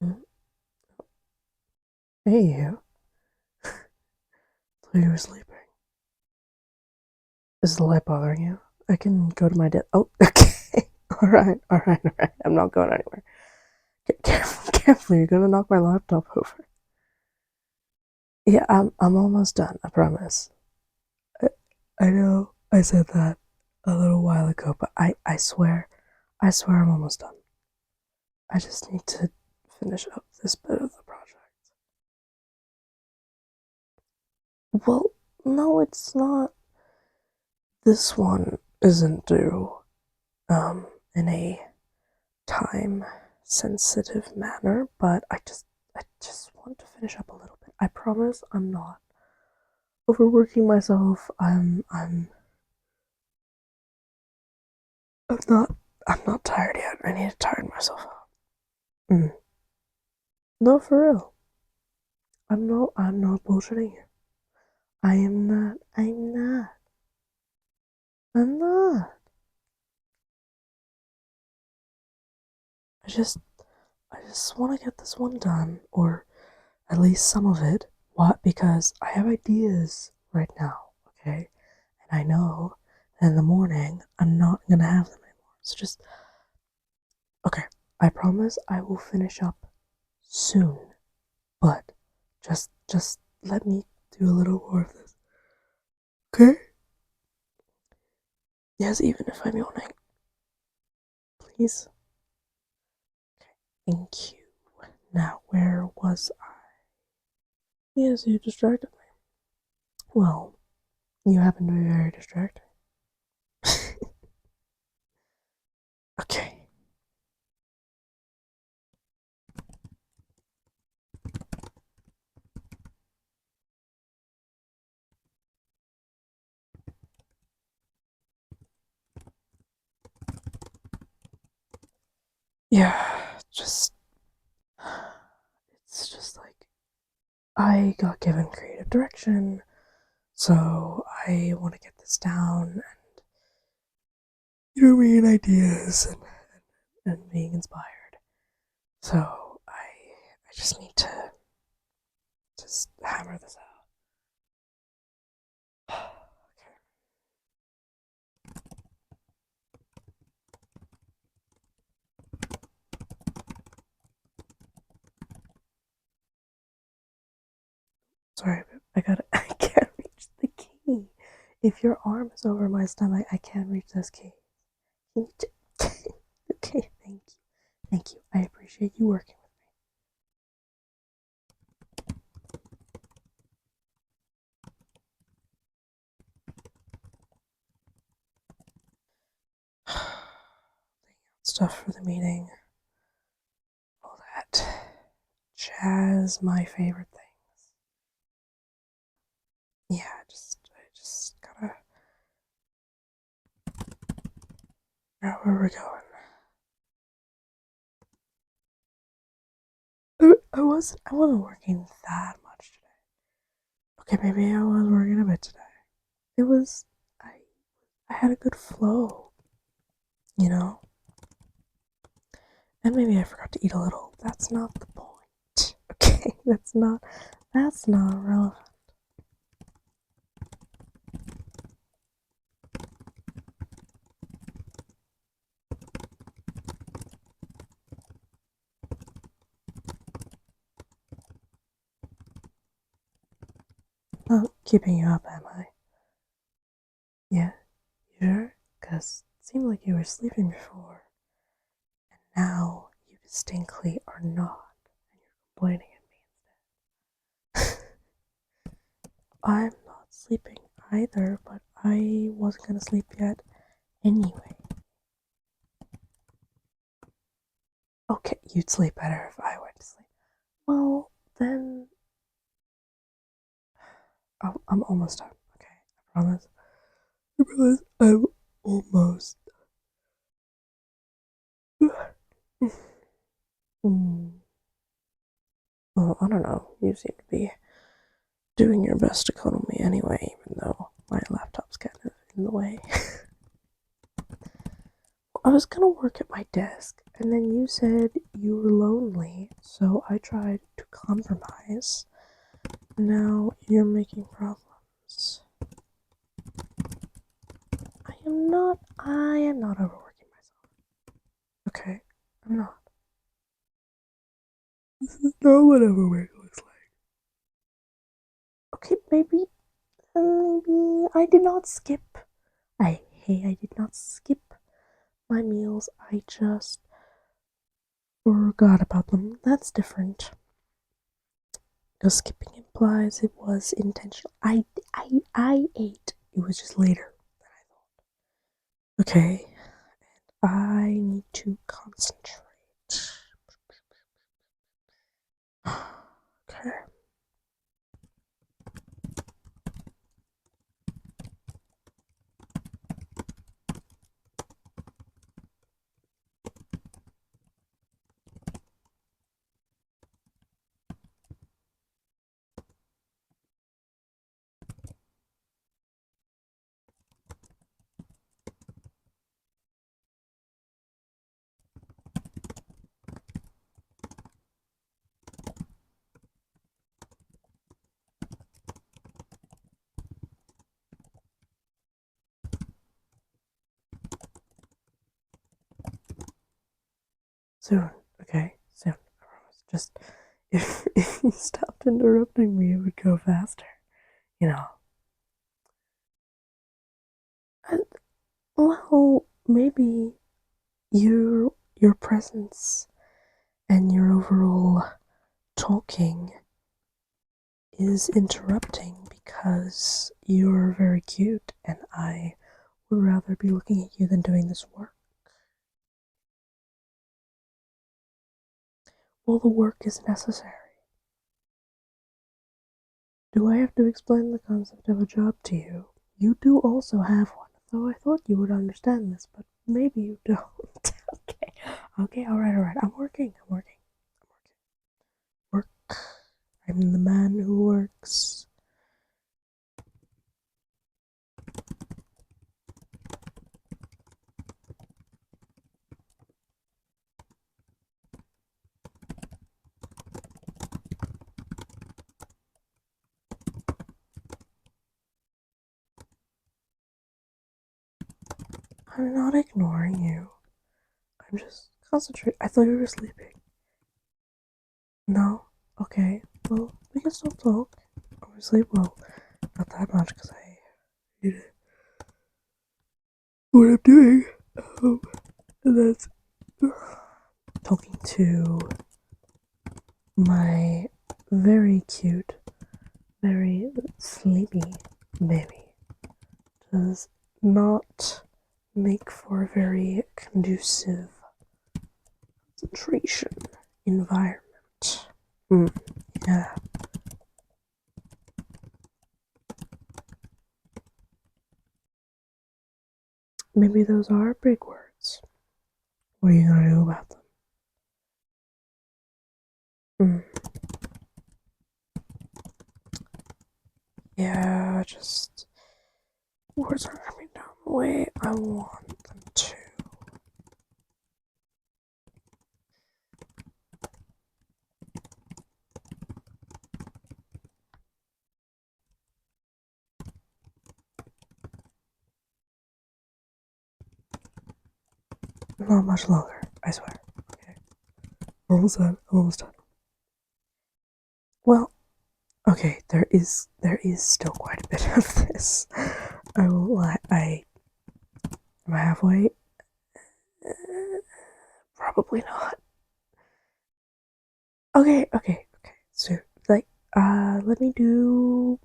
Mm, Hey, you. Thought you were sleeping. Is the light bothering you? I can go to my desk. Oh, okay. All right. I'm not going anywhere. Careful, careful. You're gonna knock my laptop over. Yeah, I'm almost done. I promise. I, I know I said that a little while ago, but I swear I'm almost done. I just need to finish up this bit of the project. Well, no, it's not. This one isn't due. In a time sensitive manner, but I just want to finish up a little bit. I promise I'm not overworking myself. I'm not I'm not tired yet. I need to tire myself out. Mm. No, for real. I'm not bullshitting you. I'm not. I just I just want to get this one done, or at least some of it. What? Because I have ideas right now, okay? And I know that in the morning I'm not gonna have them anymore. So just, okay, I promise I will finish up soon. But just let me do a little more of this. Okay? Yes, even if I'm yawning. Please. Thank you. Now, where was I? Yes, you distracted me. Well, you happen to be very distracting. Okay. Yeah, just it's just like I got given creative direction, so I want to get this down and ideas and being inspired. So I just need to just hammer this out. Okay. Sorry, I got I can't reach the key. If your arm is over my stomach, I can't reach this key. Okay, thank you. Thank you. I appreciate you working with me. Stuff for the meeting. All that jazz, my favorite things. Yeah, I just gotta figure out where we're going. I wasn't working that much today. Okay, maybe I was working a bit today. It was I had a good flow, you know? And maybe I forgot to eat a little. That's not the point. Okay, that's not relevant. Not keeping you up, am I? Yeah, you sure? Because it seemed like you were sleeping before, and now you distinctly are not, and you're complaining at me. I'm not sleeping either, but I wasn't gonna sleep yet anyway. Okay, you'd sleep better if I went to sleep. Well, then I'm almost done. Okay, I promise. I promise I'm almost. Hmm. Well, I don't know. You seem to be doing your best to cuddle me anyway, even though my laptop's kind of in the way. I was gonna work at my desk, and then you said you were lonely, so I tried to compromise. Now you're making problems. I am not overworking myself. Okay? I'm not. This is not what overwork looks like. Okay, maybe I did not skip. I did not skip my meals. I just forgot about them. That's different. Because skipping implies it was intentional. I ate. It was just later than I thought. Okay, I need to concentrate. Okay. Soon. Okay, soon. I promise. Just if you stopped interrupting me, it would go faster. You know. And, well, maybe your presence and your overall talking is interrupting because you're very cute and I would rather be looking at you than doing this work. Well, the work is necessary. Do I have to explain the concept of a job to you? You do also have one, though I thought you would understand this, but maybe you don't. Okay, okay, alright. I'm working. Work. I'm the man who works. I'm not ignoring you. I'm just concentrating. I thought you were sleeping. No? Okay. Well, we can still talk. Obviously, well, not that much because I hate it. What I'm doing. Um, and that's talking to my very cute, very sleepy baby does not make for a very conducive concentration environment. Yeah. Maybe those are big words. What are you gonna do about them? Mm. Yeah, just words aren't coming down the way I want them to. Not much longer, I swear. Okay. Almost done. Almost done. Well, okay, there is still quite a bit of this. I will lie. Am I halfway? Probably not. Okay. So like, let me do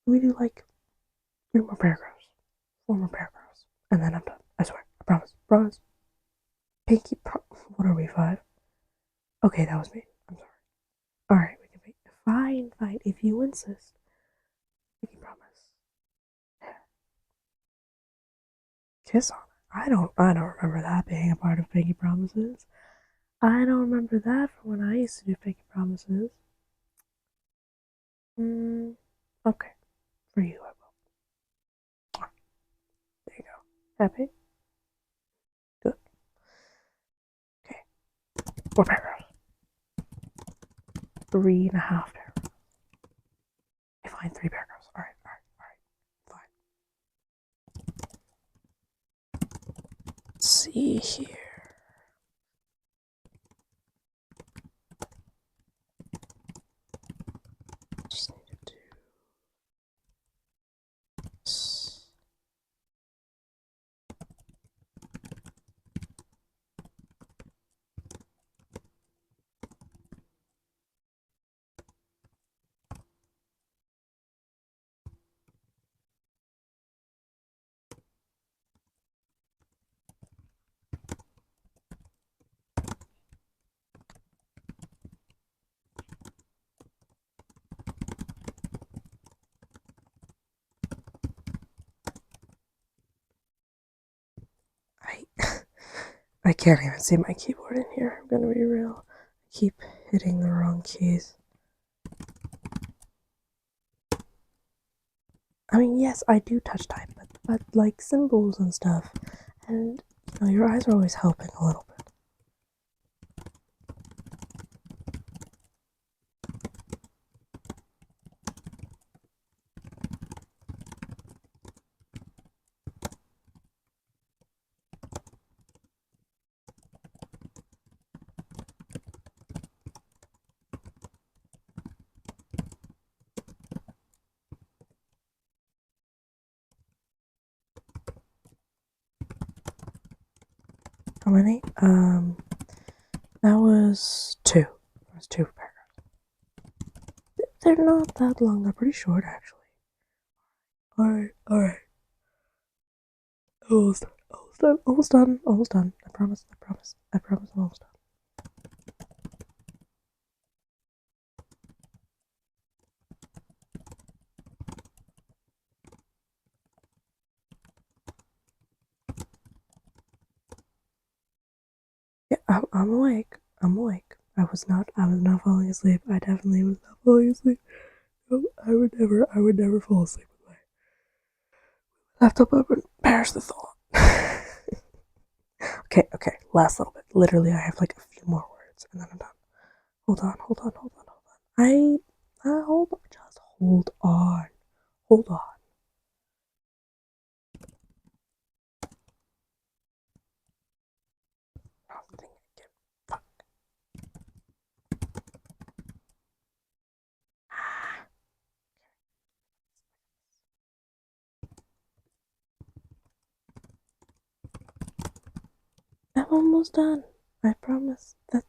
like three more paragraphs, four more paragraphs, and then I'm done. I swear. I promise. Promise. Pinky. What are we, five? Okay, that was me. I'm sorry. All right, we can make fine. If you insist, pinky promise. Kiss on it. I don't remember that being a part of pinky promises. I don't remember that from when I used to do pinky promises. Okay, for you I will. There you go. Happy? Good. 4 paragraphs. 3.5 paragraphs. I find 3 paragraphs. Alright, alright, fine. Let's see here. Just need to do this. I I can't even see my keyboard in here. I'm gonna be real. I keep hitting the wrong keys. I mean, yes, I do touch type, but like symbols and stuff. And you know, your eyes are always helping a little bit. How many? That was 2. That was 2 paragraphs. They're not that long. They're pretty short, actually. Alright. Almost done. I promise, I'm almost done. Yeah, I'm awake. I was not falling asleep. I definitely was not falling asleep. No, I would never fall asleep with my laptop open. Perish the thought. Okay, last little bit. Literally, I have like a few more words and then I'm done. Hold on. Hold on. Just hold on. Nothing again. Fuck. I'm almost done. I promise. That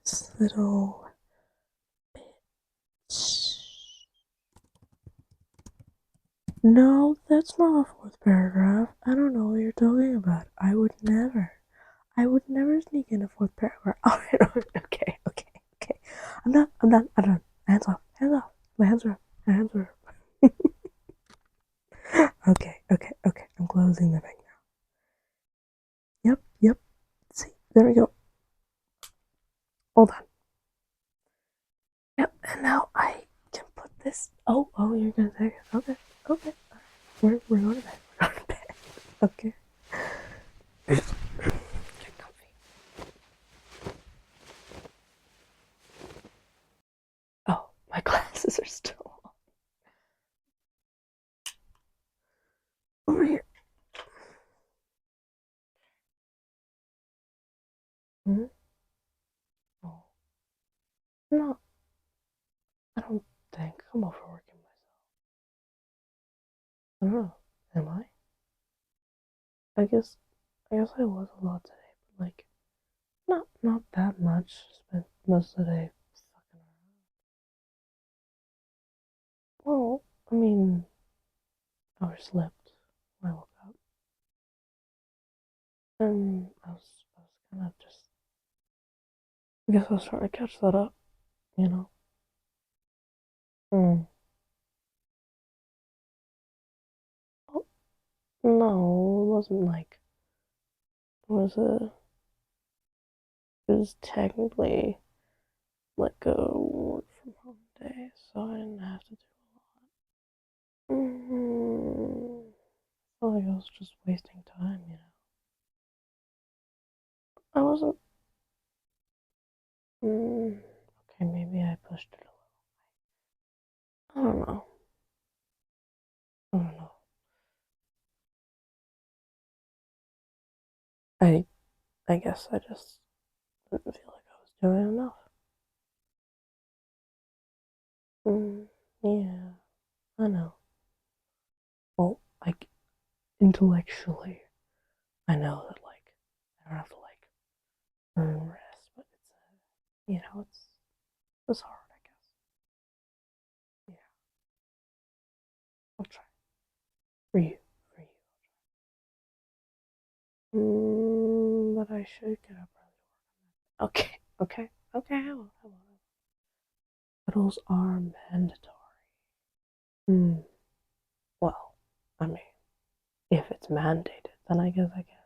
this little bitch. No, that's not a 4th paragraph. I don't know what you're talking about. I would never sneak in a 4th paragraph. Alright, okay. I'm done. Hands off. My hands are up. Okay. I'm closing the thing now. Yep. See, there we go. Hold on. Yep, and now I can put this. Oh, you're gonna take it. Okay. We're going to bed. We're going to bed. Okay. Get comfy. Oh, my glasses are still on. Over here. Hmm? Oh, no, I don't think I'm overworking myself. I don't know. Am I? I guess. I was a lot today, but like, not that much. Spent most of the day fucking around. Well, I mean, I overslept when I woke up, and I was kind of just. I guess I was trying to catch that up, you know. Hmm. Oh, no, it wasn't like it was a. It was technically like a work from home day, so I didn't have to do a lot. So like I was just wasting time, you know. I wasn't. Okay, maybe I pushed it a little. I don't know. I don't know. I I guess I just didn't feel like I was doing enough. Yeah, I know. Well, like intellectually, I know that like I don't have to like earn rest, but it's it's hard, I guess. Yeah, I'll try for you, for you. But I should get up early. Okay, okay, okay. I will. Cuddles are mandatory. Hmm. Well, I mean, if it's mandated, then I guess I can.